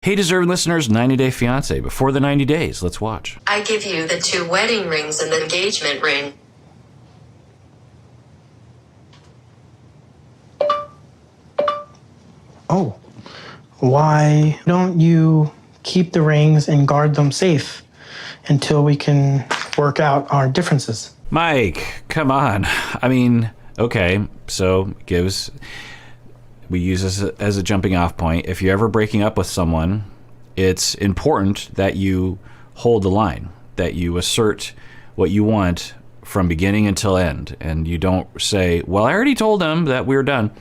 Hey, deserving listeners, 90 Day Fiancé. Before the 90 days, let's watch. I give you the 2 wedding rings and the engagement ring. Oh, why don't you keep the rings and guard them safe until we can work out our differences? Mike, come on. I mean, okay, so we use this as a jumping off point. If you're ever breaking up with someone, it's important that you hold the line, that you assert what you want from beginning until end, and you don't say, well, I already told him that we're done.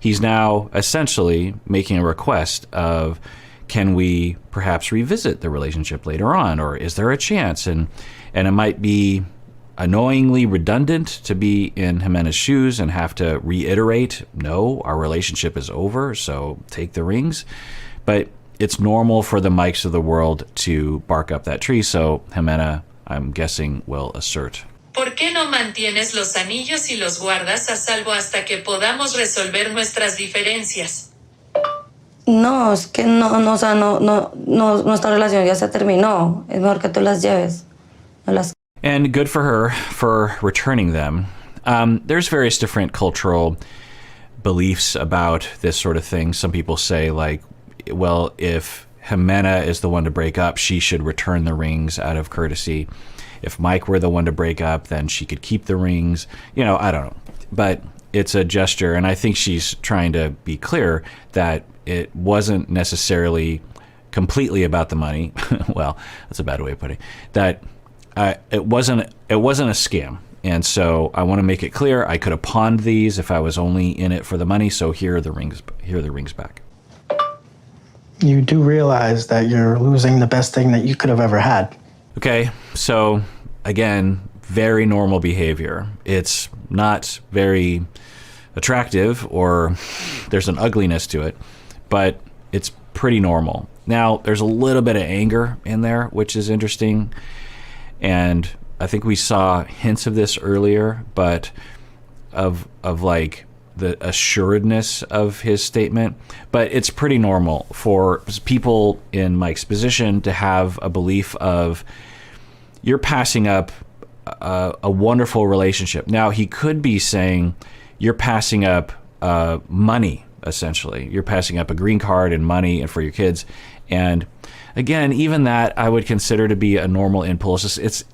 He's now essentially making a request of, can we perhaps revisit the relationship later on, or is there a chance? And it might be annoyingly redundant to be in Ximena's shoes and have to reiterate, no, our relationship is over, so take the rings. But it's normal for the Mikes of the world to bark up that tree, so Ximena, I'm guessing, will assert. ¿Por qué no mantienes los anillos y los guardas a salvo hasta que podamos resolver nuestras diferencias? No, es que no, nuestra relación ya se terminó. Es mejor que tú las lleves. No las... And good for her for returning them. There's various different cultural beliefs about this sort of thing. Some people say, like, well, if Ximena is the one to break up, she should return the rings out of courtesy. If Mike were the one to break up, then she could keep the rings. You know, I don't know. But it's a gesture, and I think she's trying to be clear that it wasn't necessarily completely about the money. Well, that's a bad way of putting it. That it wasn't a scam. And so I want to make it clear, I could have pawned these if I was only in it for the money, so here are the rings back. You do realize that you're losing the best thing that you could have ever had. Okay, so again, very normal behavior. It's not very attractive, or there's an ugliness to it, but it's pretty normal. Now, there's a little bit of anger in there, which is interesting. And I think we saw hints of this earlier, but of like the assuredness of his statement. But it's pretty normal for people in Mike's position to have a belief of, you're passing up a wonderful relationship. Now, he could be saying you're passing up money, essentially. You're passing up a green card and money and for your kids. And again, even that I would consider to be a normal impulse. It's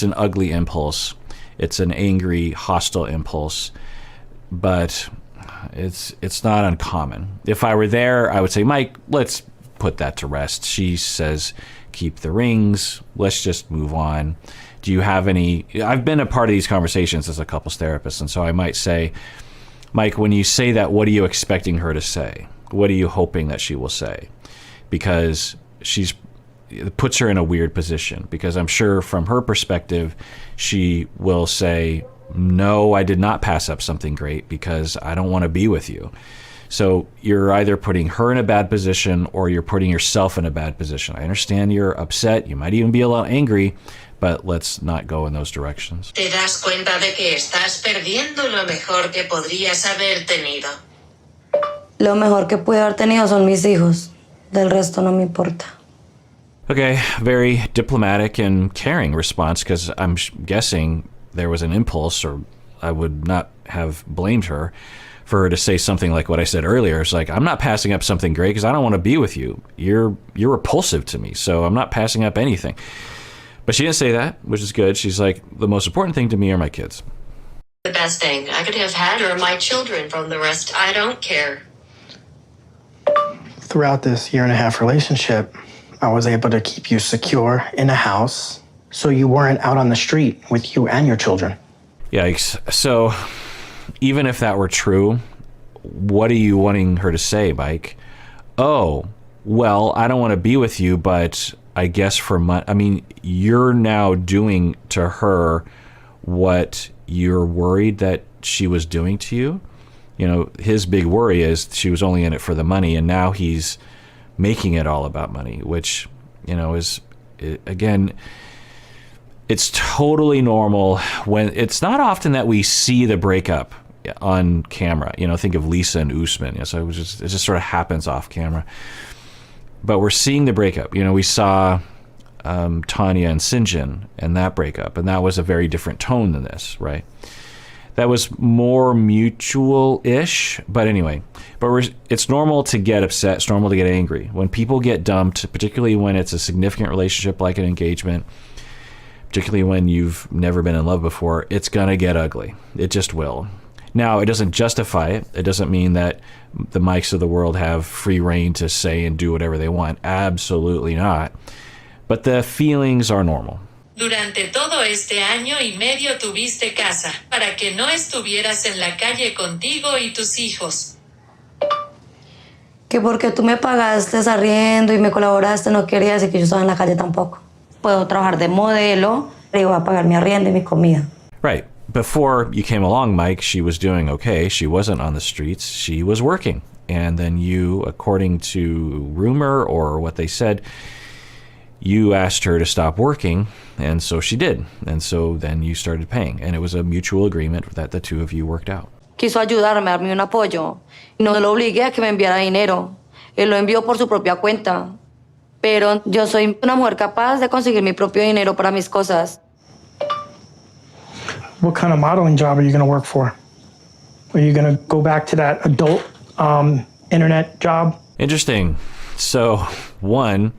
an ugly impulse. It's an angry, hostile impulse, but it's not uncommon. If I were there, I would say, Mike, let's put that to rest. She says, keep the rings. Let's just move on. Do you have any? I've been a part of these conversations as a couples therapist, and so I might say, Mike, when you say that, what are you expecting her to say? What are you hoping that she will say? Because it puts her in a weird position, because I'm sure from her perspective, she will say, no, I did not pass up something great because I don't want to be with you. So you're either putting her in a bad position or you're putting yourself in a bad position. I understand you're upset. You might even be a little angry, but let's not go in those directions. Te das cuenta de que estás perdiendo lo mejor que podrías haber tenido. Lo mejor que pude haber tenido son mis hijos. Del resto no me importa. Okay, very diplomatic and caring response, because I'm guessing there was an impulse, or I would not have blamed her for her to say something like what I said earlier. It's like, I'm not passing up something great because I don't want to be with you. You're repulsive to me, so I'm not passing up anything. But she didn't say that, which is good. She's like, the most important thing to me are my kids. The best thing I could have had are my children. From the rest, I don't care. Throughout this 1.5-year relationship, I was able to keep you secure in a house so you weren't out on the street with you and your children. Yikes. So even if that were true, what are you wanting her to say, Mike? Oh, well, I don't want to be with you, but I guess for money. I mean, you're now doing to her what you're worried that she was doing to you. You know, his big worry is she was only in it for the money, and now he's making it all about money, which, you know, is, again, it's totally normal when it's not often that we see the breakup on camera. You know, think of Lisa and Usman. You know, so it just sort of happens off camera. but we're seeing the breakup. You know, we saw Tanya and Sinjin and that breakup, and that was a very different tone than this, right? That was more mutual-ish, but anyway. But it's normal to get upset. It's normal to get angry. When people get dumped, particularly when it's a significant relationship like an engagement, particularly when you've never been in love before, it's going to get ugly. It just will. Now, it doesn't justify it. It doesn't mean that the Mikes of the world have free reign to say and do whatever they want. Absolutely not. But the feelings are normal. Durante todo este año y medio tuviste casa, para que no estuvieras en la calle contigo y tus hijos. Que porque tú me pagaste arriendo y me colaboraste no quería decir que yo estaba en la calle tampoco. Puedo trabajar de modelo y voy a pagar mi arriendo y mi comida. Right. Before you came along, Mike, she was doing okay. She wasn't on the streets. She was working. And then you, according to rumor or what they said, you asked her to stop working, and so she did. And so then you started paying. And it was a mutual agreement that the two of you worked out. Quiso ayudarme, darme un apoyo. No lo obligué a que me enviara dinero. Él lo envió por su propia cuenta. Pero yo soy una mujer capaz de conseguir mi propio dinero para mis cosas. What kind of modeling job are you going to work for? Are you going to go back to that adult internet job? Interesting. So, one,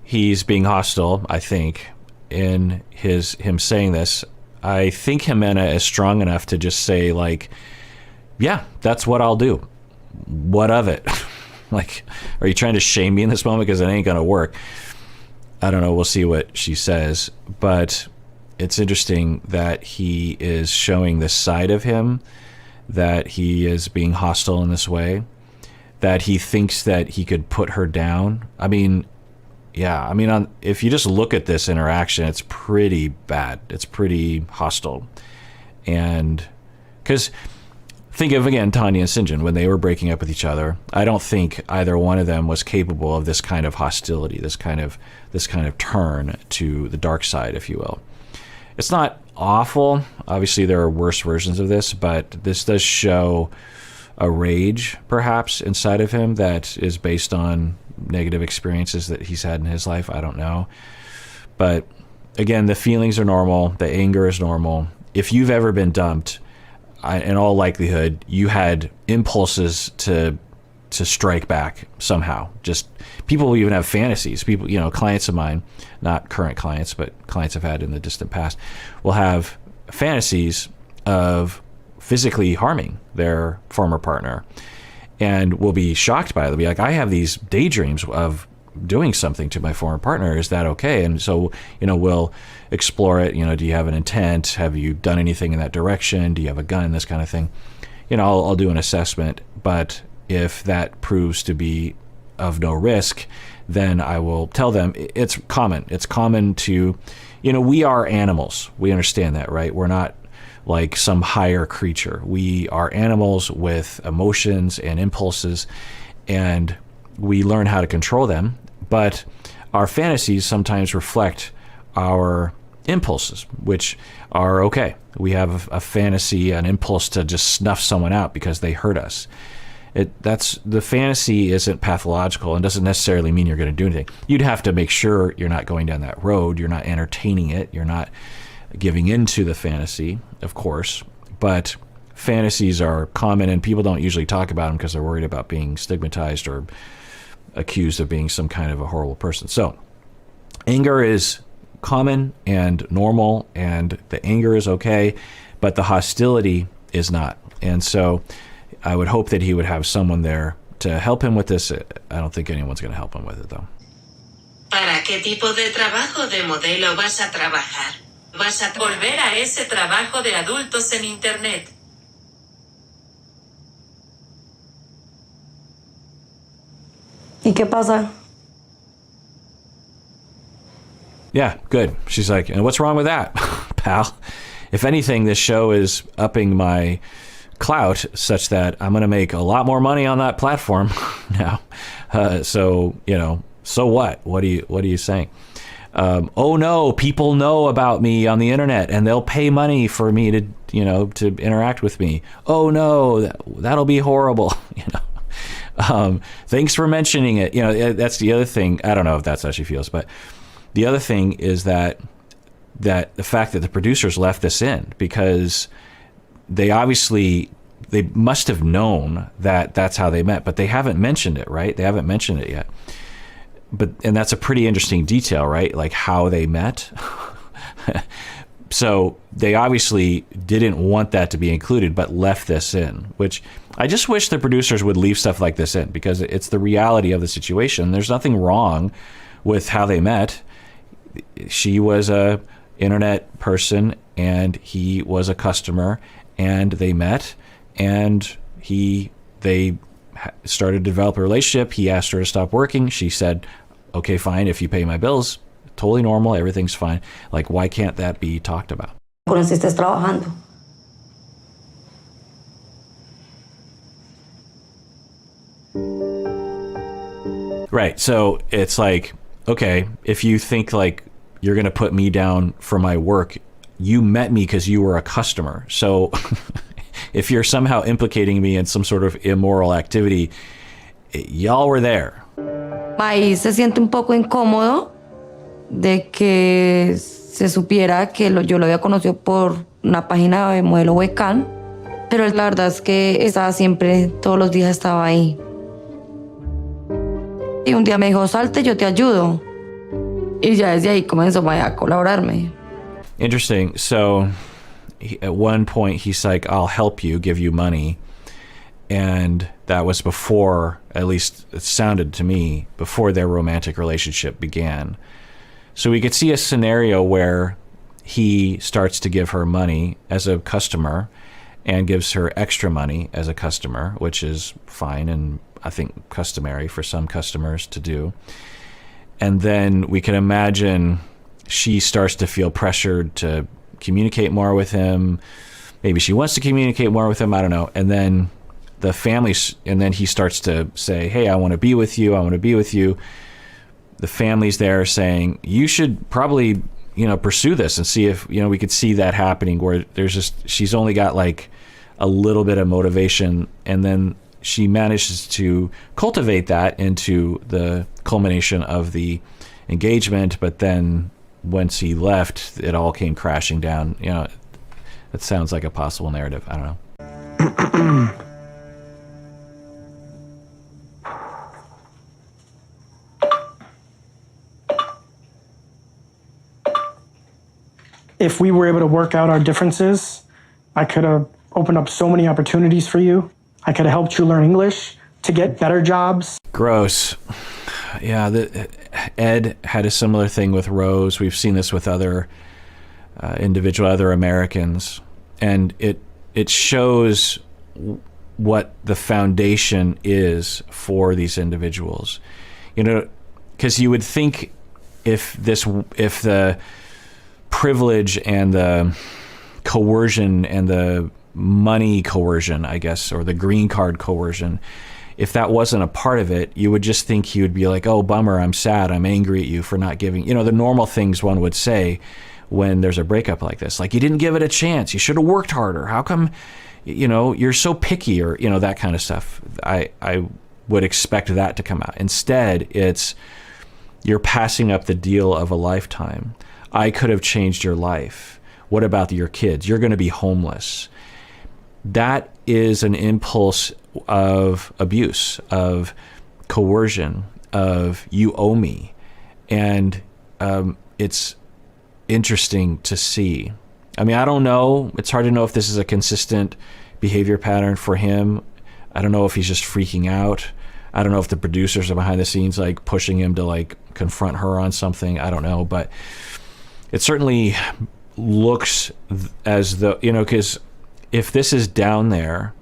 he's being hostile, I think, in him saying this. I think Ximena is strong enough to just say, like, yeah, that's what I'll do. What of it? Like, are you trying to shame me in this moment? Because it ain't going to work. I don't know. We'll see what she says. But it's interesting that he is showing this side of him, that he is being hostile in this way, that he thinks that he could put her down. I mean, yeah, I mean, if you just look at this interaction, it's pretty bad. It's pretty hostile. And because think of, again, Tanya and Sinjin, when they were breaking up with each other, I don't think either one of them was capable of this kind of hostility, this kind of turn to the dark side, if you will. It's not awful. Obviously, there are worse versions of this, but this does show a rage, perhaps, inside of him that is based on negative experiences that he's had in his life. I don't know. But again, the feelings are normal. The anger is normal. If you've ever been dumped, in all likelihood, you had impulses to strike back somehow. Just people will even have fantasies. People, clients of mine, not current clients, but clients I've had in the distant past, will have fantasies of physically harming their former partner, and will be shocked by it. They'll be like, I have these daydreams of doing something to my former partner. Is that okay? And so, we'll explore it. Do you have an intent? Have you done anything in that direction? Do you have a gun? This kind of thing. I'll do an assessment. But if that proves to be of no risk, then I will tell them it's common. It's common to, we are animals. We understand that, right? We're not like some higher creature. We are animals with emotions and impulses, and we learn how to control them, but our fantasies sometimes reflect our impulses, which are okay. We have a fantasy, an impulse to just snuff someone out because they hurt us. The fantasy isn't pathological and doesn't necessarily mean you're going to do anything. You'd have to make sure you're not going down that road. You're not entertaining it. You're not giving into the fantasy, of course, but fantasies are common, and people don't usually talk about them because they're worried about being stigmatized or accused of being some kind of a horrible person. So anger is common and normal, and the anger is okay, but the hostility is not. And so I would hope that he would have someone there to help him with this. I don't think anyone's going to help him with it, though. ¿Para qué tipo de trabajo de modelo vas a trabajar? Vas a volver a ese trabajo de adultos en Internet. ¿Y qué pasa? Yeah, good. She's like, and what's wrong with that, pal? If anything, this show is upping my clout such that I'm going to make a lot more money on that platform now. So what? What are you saying? Oh no, people know about me on the internet and they'll pay money for me to interact with me. Oh no, that'll be horrible. Thanks for mentioning it. You know, that's the other thing. I don't know if that's how she feels, but the other thing is that the fact that the producers left this in, because they must have known that that's how they met, but they haven't mentioned it, right? They haven't mentioned it yet. And that's a pretty interesting detail, right? Like how they met. So they obviously didn't want that to be included, but left this in, which I just wish the producers would leave stuff like this in, because it's the reality of the situation. There's nothing wrong with how they met. She was a internet person and he was a customer, and they met, and they started to develop a relationship. He asked her to stop working. She said, okay, fine, if you pay my bills. Totally normal, everything's fine. Like, why can't that be talked about? Con si estés trabajando. Right, so it's like, okay, if you think like you're going to put me down for my work, you met me because you were a customer. So if you're somehow implicating me in some sort of immoral activity, y'all were there. Ahí se siente un poco incómodo de que se supiera que yo lo había conocido por una página de modelo webcam, pero la verdad es que estaba siempre, todos los días estaba ahí. Y un día me dijo, salte, yo te ayudo. Y ya desde ahí comenzó a colaborarme. Interesting. So at one point he's like, I'll help you, give you money. And that was before, at least it sounded to me, before their romantic relationship began. So we could see a scenario where he starts to give her money as a customer and gives her extra money as a customer, which is fine and I think customary for some customers to do. And then we can imagine she starts to feel pressured to communicate more with him. Maybe she wants to communicate more with him, I don't know. And then he starts to say, hey, I want to be with you. I want to be with you. The family's there saying, you should probably, pursue this and see if, we could see that happening where she's only got like a little bit of motivation. And then she manages to cultivate that into the culmination of the engagement. But then once he left, it all came crashing down. That sounds like a possible narrative. I don't know. If we were able to work out our differences, I could have opened up so many opportunities for you. I could have helped you learn English to get better jobs. Gross. Yeah, Ed had a similar thing with Rose. We've seen this with other other Americans. And it shows what the foundation is for these individuals. Because you would think if the privilege and the coercion and the money coercion, I guess, or the green card coercion, if that wasn't a part of it, you would just think he would be like, oh, bummer, I'm sad, I'm angry at you for not giving, the normal things one would say when there's a breakup like this. Like, you didn't give it a chance, you should have worked harder, how come, you're so picky, or, that kind of stuff. I would expect that to come out. Instead, it's, you're passing up the deal of a lifetime. I could have changed your life. What about your kids? You're going to be homeless. That is an impulse of abuse, of coercion, of you owe me. And it's interesting to see. I mean, I don't know. It's hard to know if this is a consistent behavior pattern for him. I don't know if he's just freaking out. I don't know if the producers are behind the scenes, like pushing him to like confront her on something. I don't know, but it certainly looks as though, because if this is down there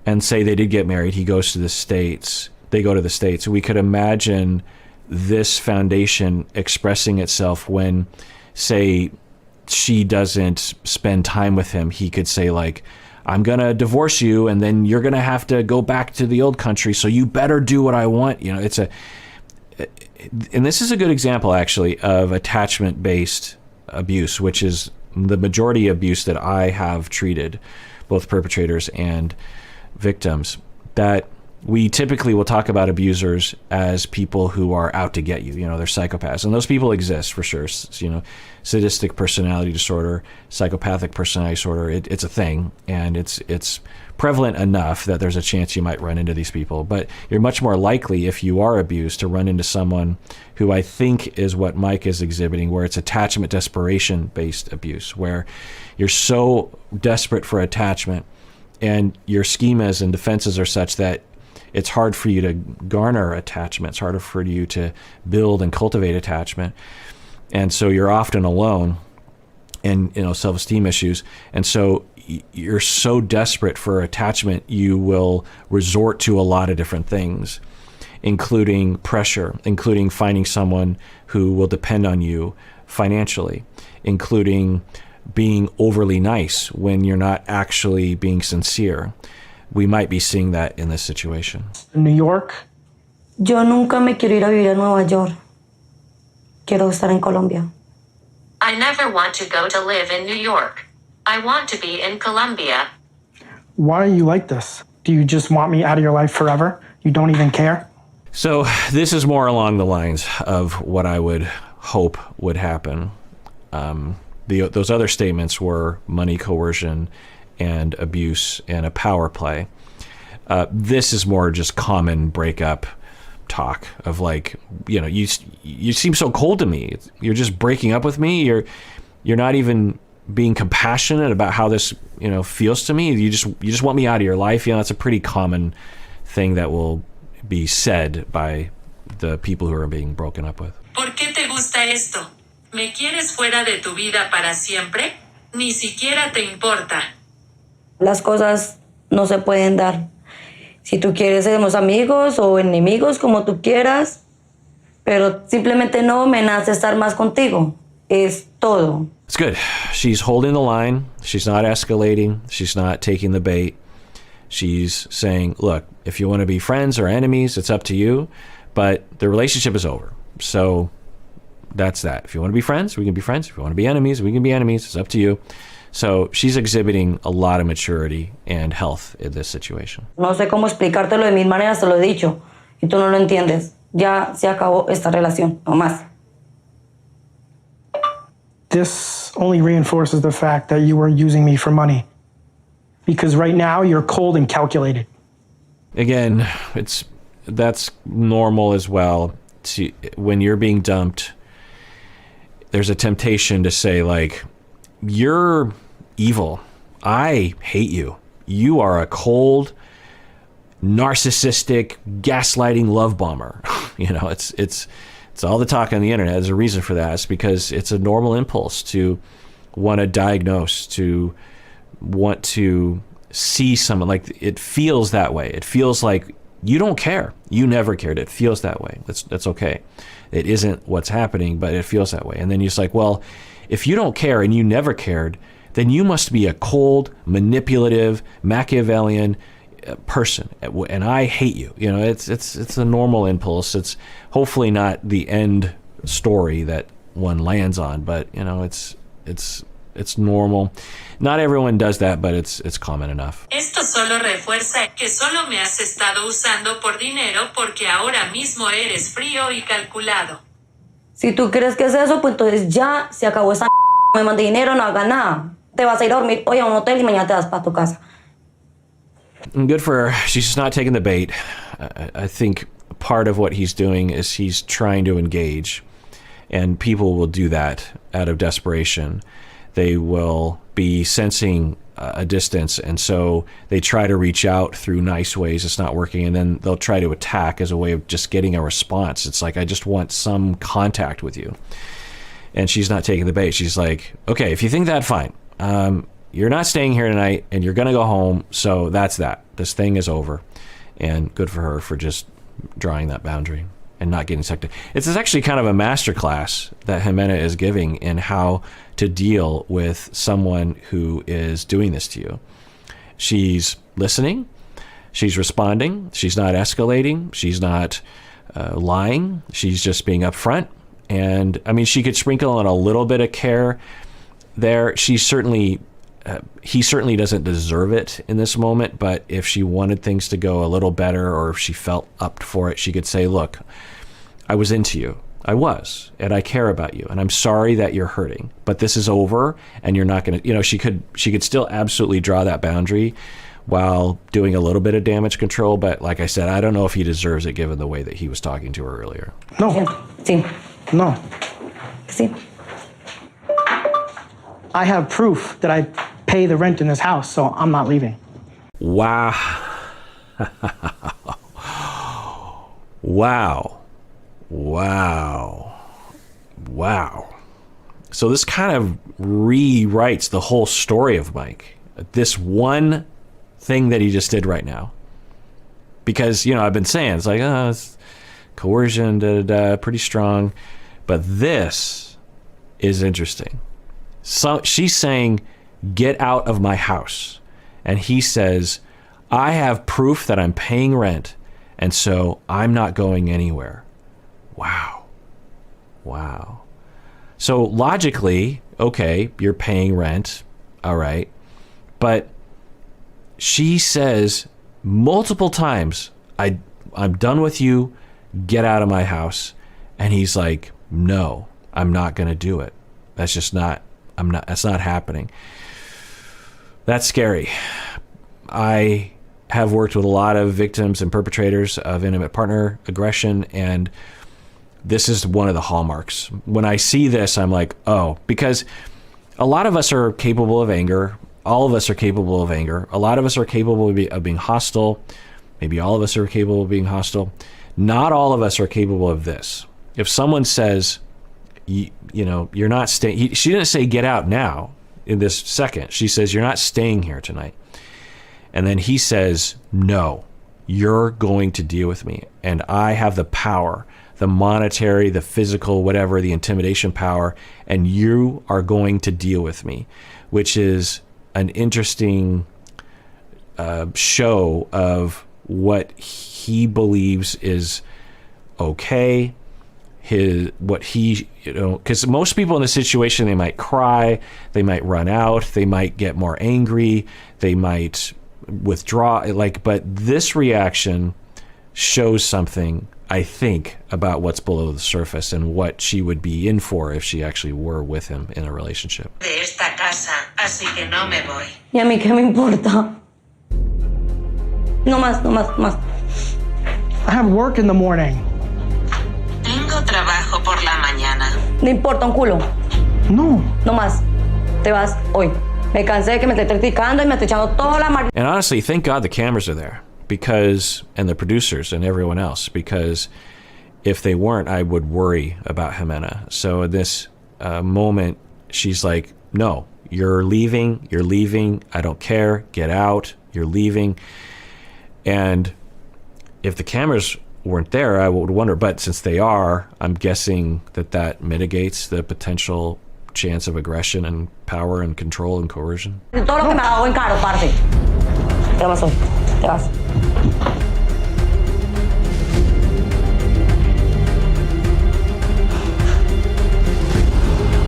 and say they did get married, he goes to the States, they go to the States, we could imagine this foundation expressing itself when, say, she doesn't spend time with him. He could say like, I'm going to divorce you and then you're going to have to go back to the old country. So you better do what I want. And this is a good example, actually, of attachment-based abuse, which is the majority abuse that I have treated, both perpetrators and victims, that we typically will talk about abusers as people who are out to get you. You know, they're psychopaths, and those people exist for sure. You know, sadistic personality disorder, psychopathic personality disorder. It's a thing, and it's prevalent enough that there's a chance you might run into these people. But you're much more likely, if you are abused, to run into someone who I think is what Mike is exhibiting, where it's attachment desperation based abuse, where you're so desperate for attachment and your schemas and defenses are such that it's hard for you to garner attachment. It's harder for you to build and cultivate attachment. And so you're often alone, and, you know, self-esteem issues. And so you're so desperate for attachment, you will resort to a lot of different things, including pressure, including finding someone who will depend on you financially, including being overly nice when you're not actually being sincere. We might be seeing that in this situation. New York? Yo nunca me quiero ir a vivir a Nueva York. Quiero estar en Colombia. I never want to go to live in New York. I want to be in Colombia. Why are you like this? Do you just want me out of your life forever? You don't even care? So this is more along the lines of what I would hope would happen. Those other statements were money coercion and abuse and a power play. This is more just common breakup talk of like, you know, you seem so cold to me. You're just breaking up with me. You're not even being compassionate about how this, you know, feels to me. You just want me out of your life. You know, that's a pretty common thing that will be said by the people who are being broken up with. ¿Por qué te gusta esto? ¿Me quieres fuera de tu vida para siempre? Ni siquiera te importa. Las cosas no se pueden dar. Si tú quieres, seremos amigos o enemigos, como tú quieras, pero simplemente no me nace estar más contigo. Es todo. It's good. She's holding the line. She's not escalating. She's not taking the bait. She's saying, look, if you want to be friends or enemies, it's up to you, but the relationship is over. So that's that. If you want to be friends, we can be friends. If you want to be enemies, we can be enemies. It's up to you. So she's exhibiting a lot of maturity and health in this situation. No sé cómo explicártelo de mil maneras, te lo he dicho, y tú no lo entiendes. Ya se acabó esta relación, no más. This only reinforces the fact that you were using me for money. Because right now you're cold and calculated. Again, that's normal as well. When you're being dumped, there's a temptation to say like, you're evil. I hate you. You are a cold, narcissistic, gaslighting love bomber. You know, it's all the talk on the internet. There's a reason for that. It's because it's a normal impulse to want to diagnose, to want to see someone. Like, it feels that way. It feels like you don't care. You never cared. It feels that way. That's okay. It isn't what's happening, but it feels that way. And then you're just like, well, if you don't care and you never cared, then you must be a cold, manipulative, Machiavellian person, and I hate you. You know, it's a normal impulse. It's hopefully not the end story that one lands on, but you know, it's normal. Not everyone does that, but it's common enough. Esto solo refuerza que solo me has estado usando por dinero porque ahora mismo eres frío y calculado. Si tú crees que es eso, pues entonces ya se acabó esa me mandé dinero, no hagas nada. Te vas a ir a dormir hoy a un hotel y mañana te vas para tu casa. And good for her. She's just not taking the bait. I think part of what he's doing is he's trying to engage, and people will do that out of desperation. They will be sensing a distance, and so they try to reach out through nice ways. It's not working, and then they'll try to attack as a way of just getting a response. It's like, I just want some contact with you. And she's not taking the bait. She's like, okay, if you think that, fine. You're not staying here tonight, and you're going to go home, so that's that. This thing is over. And good for her for just drawing that boundary and not getting sucked in. It's actually kind of a masterclass that Ximena is giving in how to deal with someone who is doing this to you. She's listening. She's responding. She's not escalating. She's not lying. She's just being upfront. And I mean, she could sprinkle on a little bit of care there. She's certainly he certainly doesn't deserve it in this moment, but if she wanted things to go a little better, or if she felt up for it, she could say, look, I was into you. I was, and I care about you, and I'm sorry that you're hurting, but this is over, and you're not going to, she could still absolutely draw that boundary while doing a little bit of damage control. But like I said, I don't know if he deserves it given the way that he was talking to her earlier. No. Sí. No. Sí. I have proof that I pay the rent in this house, so I'm not leaving. Wow. Wow. Wow. Wow. So this kind of rewrites the whole story of Mike. This one thing that he just did right now. Because, I've been saying, it's like, it's coercion, pretty strong. But this is interesting. So she's saying, get out of my house. And he says, I have proof that I'm paying rent, and so I'm not going anywhere. Wow. Wow. So logically, okay, you're paying rent, all right. But she says multiple times, I'm done with you, get out of my house. And he's like, no, I'm not going to do it. That's not happening. That's scary. I have worked with a lot of victims and perpetrators of intimate partner aggression, and this is one of the hallmarks. When I see this, I'm like, oh, because a lot of us are capable of anger. All of us are capable of anger. A lot of us are capable of being hostile. Maybe all of us are capable of being hostile. Not all of us are capable of this. If someone says, you're not staying, she didn't say get out now in this second. She says, you're not staying here tonight. And then he says, no, you're going to deal with me. And I have the power, the monetary, the physical, whatever, the intimidation power, and you are going to deal with me, which is an interesting show of what he believes is okay. Because most people in this situation, they might cry, they might run out, they might get more angry, they might withdraw, but this reaction shows something, I think, about what's below the surface and what she would be in for if she actually were with him in a relationship. De esta casa, así que no me voy. ¿Y a mí qué me importa? No más, no más, no más. I have work in the morning. Tengo trabajo por la mañana. No importa un culo. No. No más. Te vas hoy. Me cansé de que me esté criticando y me esté echando toda la mar... And honestly, thank God the cameras are there, and the producers and everyone else, because if they weren't, I would worry about Ximena. So in this moment, she's like, no, you're leaving, I don't care, get out, you're leaving. And if the cameras weren't there, I would wonder, but since they are, I'm guessing that mitigates the potential chance of aggression and power and control and coercion. Todo lo que me hago en caro, parce. Te vas hoy. Te vas.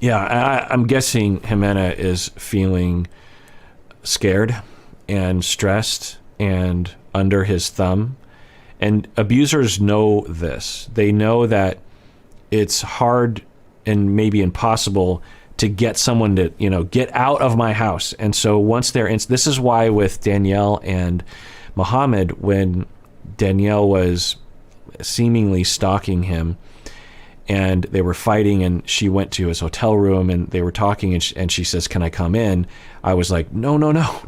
Yeah, I'm guessing Ximena is feeling scared and stressed and under his thumb. And abusers know this. They know that it's hard and maybe impossible to get someone to, get out of my house. And so once they're in, this is why with Danielle and Muhammad, when Danielle was seemingly stalking him and they were fighting and she went to his hotel room and they were talking and she says, can I come in? I was like, no,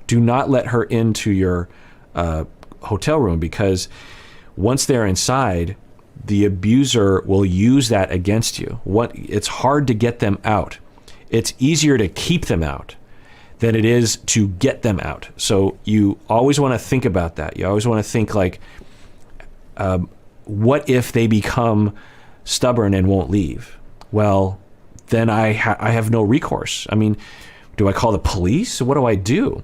do not let her into your hotel room, because once they're inside, the abuser will use that against you. It's hard to get them out. It's easier to keep them out than it is to get them out. So you always want to think about that. You always want to think like, what if they become stubborn and won't leave? Well, then I have no recourse. I mean, do I call the police? What do I do?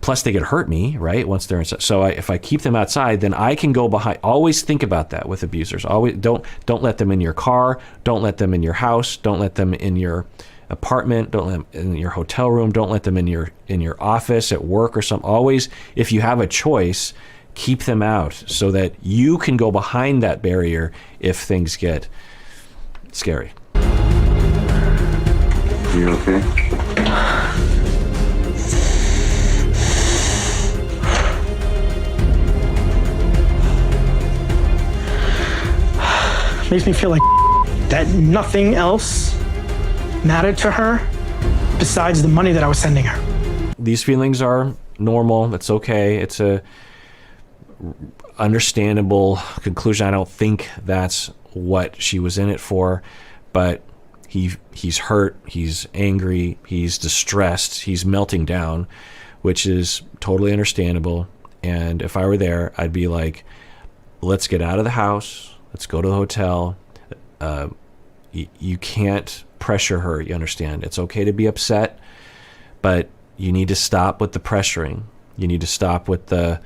Plus they could hurt me, right? Once they're inside. So if I keep them outside, then I can go behind. Always think about that with abusers. Always don't let them in your car. Don't let them in your house. Don't let them in your apartment, don't let them in your hotel room, don't let them in your office, at work or something. Always, if you have a choice, keep them out so that you can go behind that barrier if things get scary. You okay? Makes me feel like that nothing else mattered to her besides the money that I was sending her. These feelings are normal. It's okay. It's a understandable conclusion. I don't think that's what she was in it for, but he's hurt, he's angry, he's distressed, he's melting down, which is totally understandable. And if I were there, I'd be like, let's get out of the house. Let's go to the hotel. You can't pressure her. You understand? It's okay to be upset, but you need to stop with the pressuring. You need to stop with the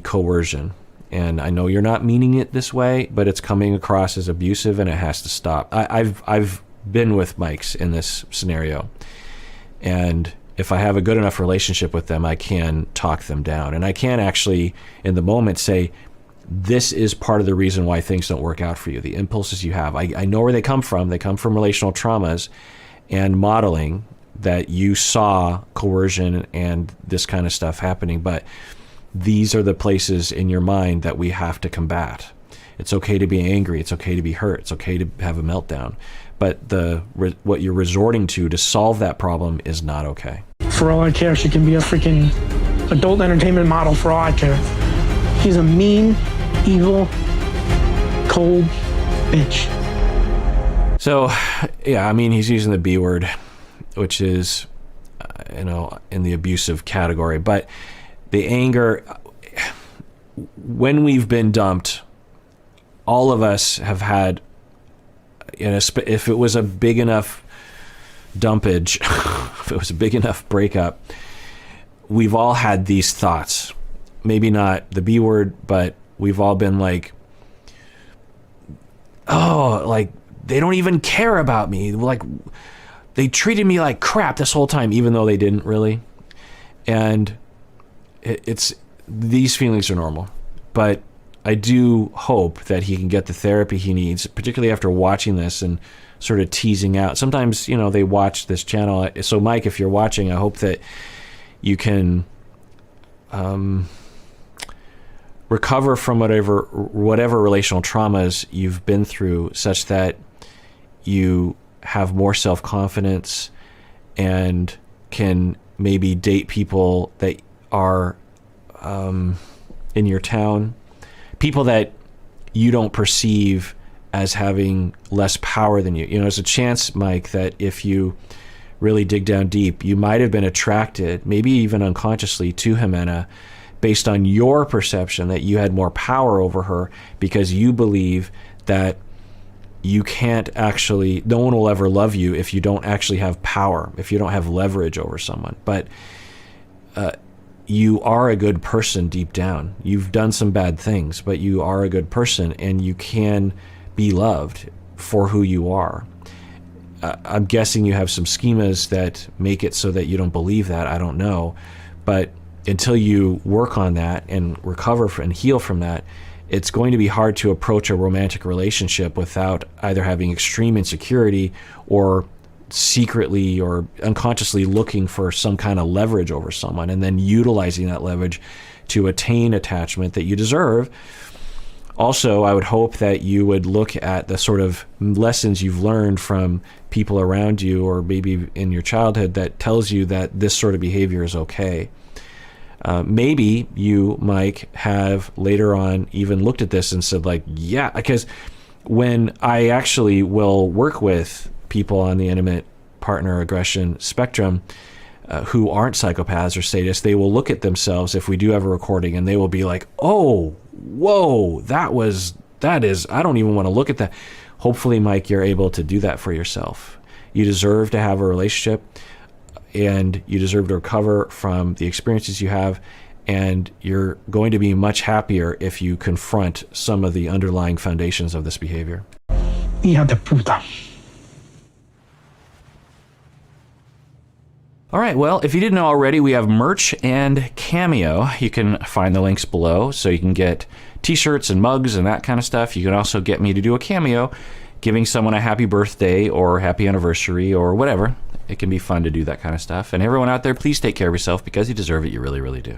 coercion. And I know you're not meaning it this way, but it's coming across as abusive, and it has to stop. I've been with Mikes in this scenario, and if I have a good enough relationship with them, I can talk them down, and I can actually, in the moment, say, this is part of the reason why things don't work out for you. The impulses you have, I know where they come from. They come from relational traumas and modeling that you saw coercion and this kind of stuff happening. But these are the places in your mind that we have to combat. It's okay to be angry. It's okay to be hurt. It's okay to have a meltdown. But what you're resorting to solve that problem is not okay. For all I care, she can be a freaking adult entertainment model for all I care. She's a mean, evil, cold bitch. So, yeah, I mean, he's using the B word, which is, in the abusive category. But the anger, when we've been dumped, all of us have had, if it was a big enough dumpage, if it was a big enough breakup, we've all had these thoughts. Maybe not the B word, but we've all been like, oh, like, they don't even care about me. Like, they treated me like crap this whole time, even though they didn't really. And these feelings are normal. But I do hope that he can get the therapy he needs, particularly after watching this and sort of teasing out. Sometimes, they watch this channel. So, Mike, if you're watching, I hope that you can recover from whatever relational traumas you've been through, such that you have more self-confidence and can maybe date people that are in your town, people that you don't perceive as having less power than you. There's a chance, Mike, that if you really dig down deep, you might have been attracted, maybe even unconsciously, to Ximena based on your perception that you had more power over her, because you believe that you can't actually, no one will ever love you if you don't actually have power, if you don't have leverage over someone. But you are a good person deep down. You've done some bad things, but you are a good person, and you can be loved for who you are. I'm guessing you have some schemas that make it so that you don't believe that. I don't know. But until you work on that and recover and heal from that, it's going to be hard to approach a romantic relationship without either having extreme insecurity or secretly or unconsciously looking for some kind of leverage over someone, and then utilizing that leverage to attain attachment that you deserve. Also, I would hope that you would look at the sort of lessons you've learned from people around you, or maybe in your childhood, that tells you that this sort of behavior is okay. Maybe you, Mike, have later on even looked at this and said, like, yeah, because when I actually will work with people on the intimate partner aggression spectrum who aren't psychopaths or sadists, they will look at themselves, if we do have a recording, and they will be like, oh, whoa, that is, I don't even want to look at that. Hopefully, Mike, you're able to do that for yourself. You deserve to have a relationship, and you deserve to recover from the experiences you have, and you're going to be much happier if you confront some of the underlying foundations of this behavior. Hija de puta. All right, well, if you didn't know already, we have merch and Cameo. You can find the links below, so you can get t-shirts and mugs and that kind of stuff. You can also get me to do a cameo, giving someone a happy birthday or happy anniversary or whatever. It can be fun to do that kind of stuff. And everyone out there, please take care of yourself because you deserve it. You really, really do.